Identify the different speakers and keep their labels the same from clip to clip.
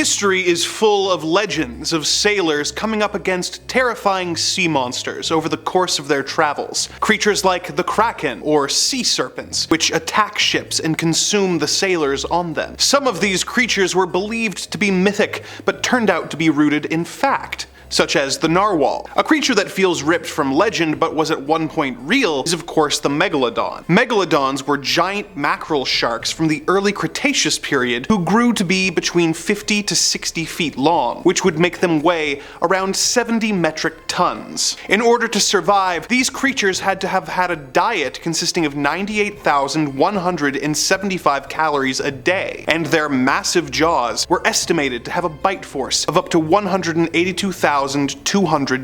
Speaker 1: History is full of legends of sailors coming up against terrifying sea monsters over the course of their travels. Creatures like the Kraken or sea serpents, which attack ships and consume the sailors on them. Some of these creatures were believed to be mythic, but turned out to be rooted in fact, such as the narwhal. A creature that feels ripped from legend but was at one point real is of course the Megalodon. Megalodons were giant mackerel sharks from the early Cretaceous period who grew to be between 50 to 60 feet long, which would make them weigh around 70 metric tons. In order to survive, these creatures had to have had a diet consisting of 98,175 calories a day, and their massive jaws were estimated to have a bite force of up to 182,200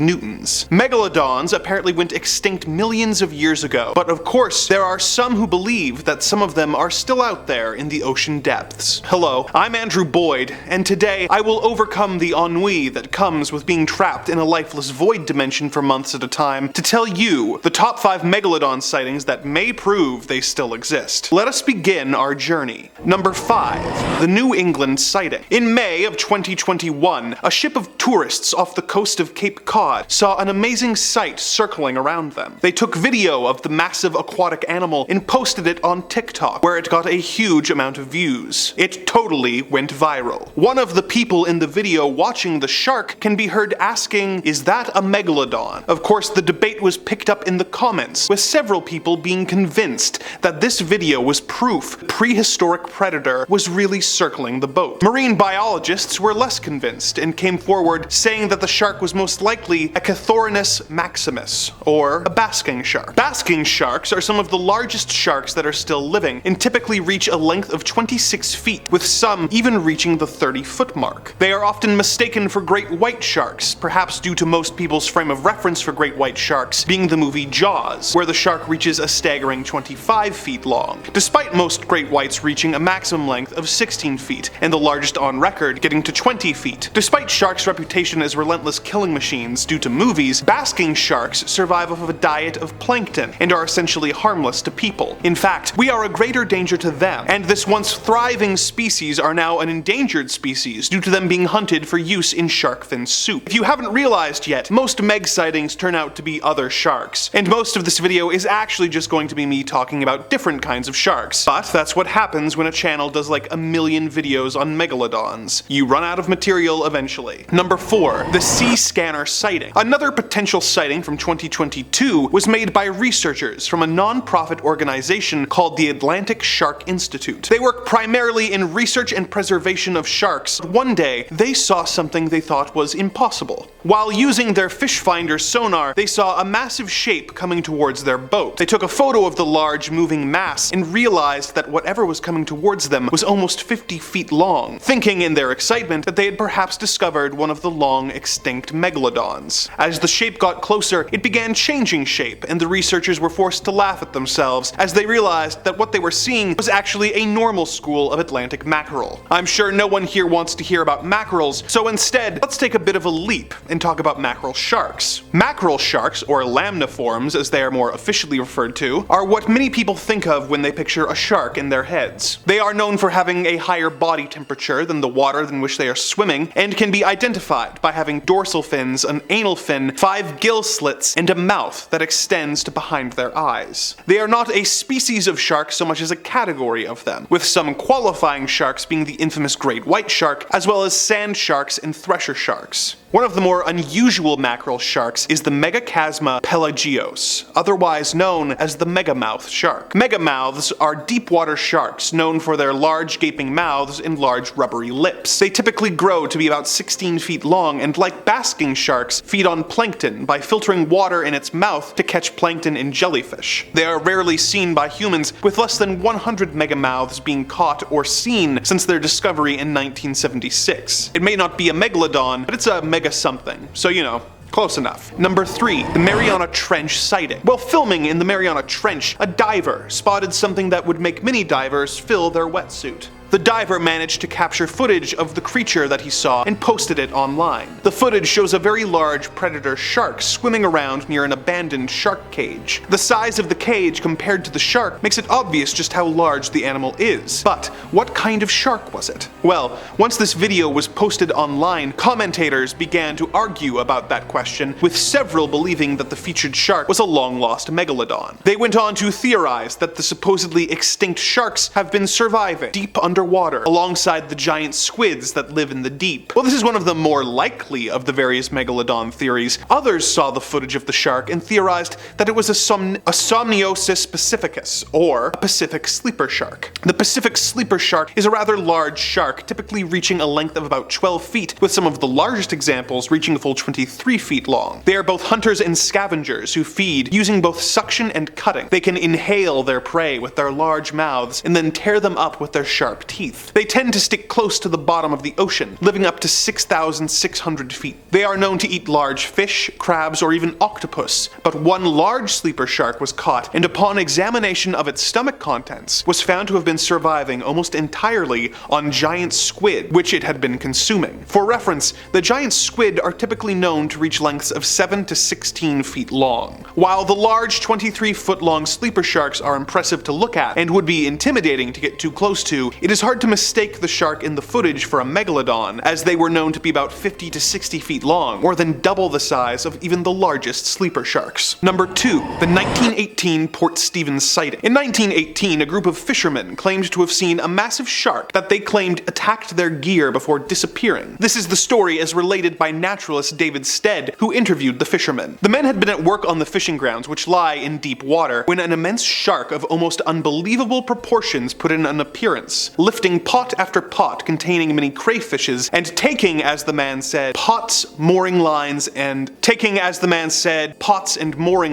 Speaker 1: newtons. Megalodons apparently went extinct millions of years ago, but of course there are some who believe that some of them are still out there in the ocean depths. Hello, I'm Andrew Boyd, and today I will overcome the ennui that comes with being trapped in a lifeless void dimension for months at a time to tell you the top 5 Megalodon sightings that may prove they still exist. Let us begin our journey. Number 5. The New England sighting. In May of 2021, a ship of tourists off the coast of Cape Cod saw an amazing sight circling around them. They took video of the massive aquatic animal and posted it on TikTok, where it got a huge amount of views. It totally went viral. One of the people in the video watching the shark can be heard asking, "Is that a megalodon?" Of course, the debate was picked up in the comments, with several people being convinced that this video was proof the prehistoric predator was really circling the boat. Marine biologists were less convinced and came forward saying that the shark was most likely a Cathorinus maximus, or a basking shark. Basking sharks are some of the largest sharks that are still living, and typically reach a length of 26 feet, with some even reaching the 30-foot mark. They are often mistaken for great white sharks, perhaps due to most people's frame of reference for great white sharks being the movie Jaws, where the shark reaches a staggering 25 feet long, despite most great whites reaching a maximum length of 16 feet, and the largest on record getting to 20 feet. Despite sharks' reputation as relentless killing machines due to movies, basking sharks survive off of a diet of plankton and are essentially harmless to people. In fact, we are a greater danger to them, and this once thriving species are now an endangered species due to them being hunted for use in shark fin soup. If you haven't realized yet, most Meg sightings turn out to be other sharks, and most of this video is actually just going to be me talking about different kinds of sharks. But that's what happens when a channel does like a million videos on megalodons. You run out of material eventually. Number 4. The Sea Scanner sighting. Another potential sighting from 2022 was made by researchers from a non-profit organization called the Atlantic Shark Institute. They work primarily in research and preservation of sharks. One day, they saw something they thought was impossible. While using their fish finder sonar, they saw a massive shape coming towards their boat. They took a photo of the large moving mass and realized that whatever was coming towards them was almost 50 feet long, thinking in their excitement that they had perhaps discovered one of the long extinct megalodons. As the shape got closer, it began changing shape, and the researchers were forced to laugh at themselves as they realized that what they were seeing was actually a normal school of Atlantic mackerel. I'm sure no one here wants to hear about mackerels, so instead, let's take a bit of a leap and talk about mackerel sharks. Mackerel sharks, or lamniforms as they are more officially referred to, are what many people think of when they picture a shark in their heads. They are known for having a higher body temperature than the water in which they are swimming, and can be identified by having dorsal fins, an anal fin, 5 gill slits, and a mouth that extends to behind their eyes. They are not a species of shark so much as a category of them, with some qualifying sharks being the infamous great white shark, as well as sand sharks and thresher sharks. One of the more unusual mackerel sharks is the Megachasma pelagios, otherwise known as the megamouth shark. Megamouths are deep water sharks known for their large gaping mouths and large rubbery lips. They typically grow to be about 16 feet long and, like basking sharks, feed on plankton by filtering water in its mouth to catch plankton and jellyfish. They are rarely seen by humans, with less than 100 megamouths being caught or seen since their discovery in 1976. It may not be a megalodon, but it's a mega something, so you know, close enough. Number 3. The Mariana Trench sighting. While filming in the Mariana Trench, a diver spotted something that would make many divers fill their wetsuit. The diver managed to capture footage of the creature that he saw and posted it online. The footage shows a very large predator shark swimming around near an abandoned shark cage. The size of the cage compared to the shark makes it obvious just how large the animal is. But what kind of shark was it? Well, once this video was posted online, commentators began to argue about that question, with several believing that the featured shark was a long-lost megalodon. They went on to theorize that the supposedly extinct sharks have been surviving deep underwater, alongside the giant squids that live in the deep. Well, this is one of the more likely of the various megalodon theories. Others saw the footage of the shark and theorized that it was a Somniosis pacificus, or a Pacific sleeper shark. The Pacific sleeper shark is a rather large shark, typically reaching a length of about 12 feet, with some of the largest examples reaching a full 23 feet long. They are both hunters and scavengers who feed using both suction and cutting. They can inhale their prey with their large mouths and then tear them up with their sharp teeth. They tend to stick close to the bottom of the ocean, living up to 6,600 feet. They are known to eat large fish, crabs, or even octopus, but one large sleeper shark was caught, and upon examination of its stomach contents, was found to have been surviving almost entirely on giant squid, which it had been consuming. For reference, the giant squid are typically known to reach lengths of 7 to 16 feet long. While the large 23-foot-long sleeper sharks are impressive to look at and would be intimidating to get too close to, it is hard to mistake the shark in the footage for a megalodon, as they were known to be about 50 to 60 feet long, more than double the size of even the largest sleeper sharks. Number 2. The 1918 Port Stevens sighting. In 1918, a group of fishermen claimed to have seen a massive shark that they claimed attacked their gear before disappearing. This is the story as related by naturalist David Stead, who interviewed the fishermen. The men had been at work on the fishing grounds, which lie in deep water, when an immense shark of almost unbelievable proportions put in an appearance, lifting pot after pot containing many crayfishes, and taking, as the man said, pots and mooring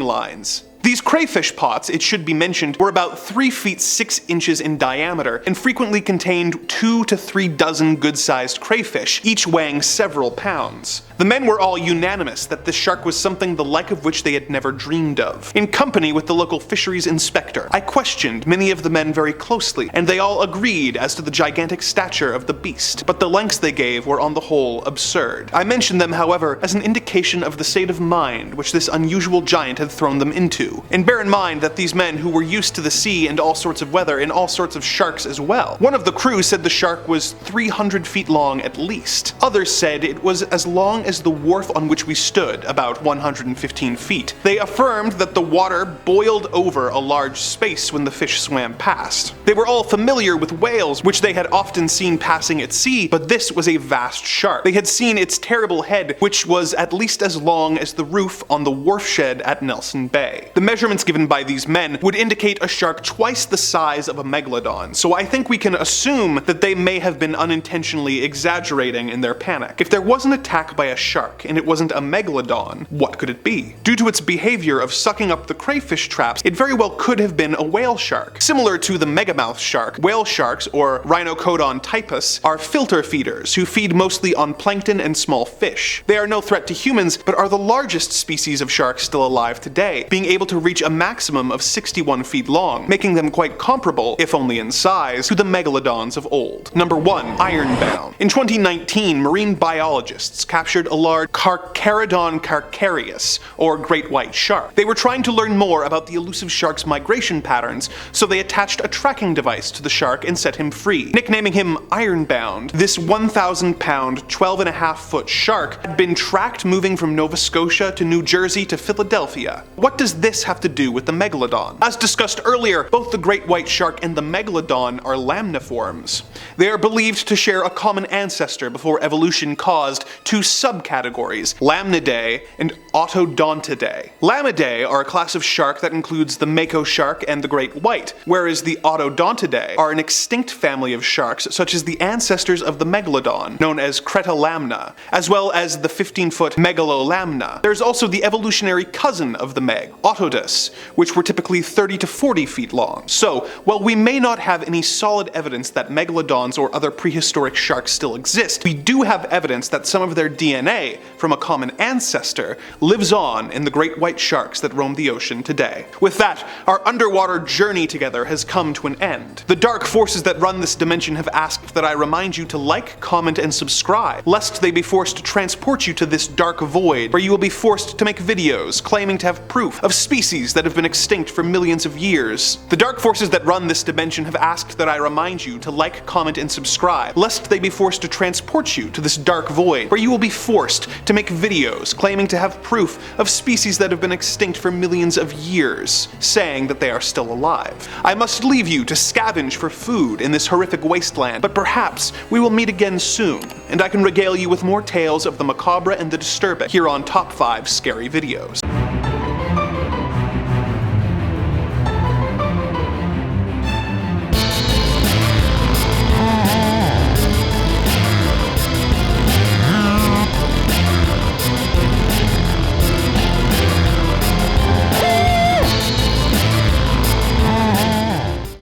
Speaker 1: lines. These crayfish pots, it should be mentioned, were about 3 feet 6 inches in diameter and frequently contained 2 to 3 dozen good-sized crayfish, each weighing several pounds. The men were all unanimous that this shark was something the like of which they had never dreamed of. In company with the local fisheries inspector, I questioned many of the men very closely, and they all agreed as to the gigantic stature of the beast, but the lengths they gave were on the whole absurd. I mentioned them, however, as an indication of the state of mind which this unusual giant had thrown them into. And bear in mind that these men who were used to the sea and all sorts of weather and all sorts of sharks as well. One of the crew said the shark was 300 feet long at least. Others said it was as long as the wharf on which we stood, about 115 feet. They affirmed that the water boiled over a large space when the fish swam past. They were all familiar with whales, which they had often seen passing at sea, but this was a vast shark. They had seen its terrible head, which was at least as long as the roof on the wharf shed at Nelson Bay. The measurements given by these men would indicate a shark twice the size of a megalodon, so I think we can assume that they may have been unintentionally exaggerating in their panic. If there was an attack by a shark and it wasn't a megalodon, what could it be? Due to its behavior of sucking up the crayfish traps, it very well could have been a whale shark. Similar to the megamouth shark, whale sharks, or Rhinocodon typus, are filter feeders who feed mostly on plankton and small fish. They are no threat to humans, but are the largest species of sharks still alive today, being able to reach a maximum of 61 feet long, making them quite comparable, if only in size, to the megalodons of old. Number 1. Ironbound. In 2019, marine biologists captured a large Carcharodon carcharius, or great white shark. They were trying to learn more about the elusive shark's migration patterns, so they attached a tracking device to the shark and set him free. Nicknaming him Ironbound, this 1,000-pound, 12.5-foot shark had been tracked moving from Nova Scotia to New Jersey to Philadelphia. What does this have to do with the megalodon? As discussed earlier, both the great white shark and the megalodon are lamniforms. They are believed to share a common ancestor before evolution caused two subcategories, Lamnidae and Autodontidae. Lamnidae are a class of shark that includes the mako shark and the great white, whereas the Autodontidae are an extinct family of sharks such as the ancestors of the megalodon, known as Cretalamna, as well as the 15-foot Megalolamna. There's also the evolutionary cousin of the meg, Autodontidae. Autodus, which were typically 30 to 40 feet long. So, while we may not have any solid evidence that megalodons or other prehistoric sharks still exist, we do have evidence that some of their DNA from a common ancestor lives on in the great white sharks that roam the ocean today. With that, our underwater journey together has come to an end. The dark forces that run this dimension have asked that I remind you to like, comment, and subscribe, lest they be forced to transport you to this dark void where you will be forced to make videos claiming to have proof of species that have been extinct for millions of years. The dark forces that run this dimension have asked that I remind you to like, comment, and subscribe, lest they be forced to transport you to this dark void where you will be forced to make videos claiming to have proof of species that have been extinct for millions of years, saying that they are still alive. I must leave you to scavenge for food in this horrific wasteland, but perhaps we will meet again soon, and I can regale you with more tales of the macabre and the disturbing here on Top 5 Scary Videos.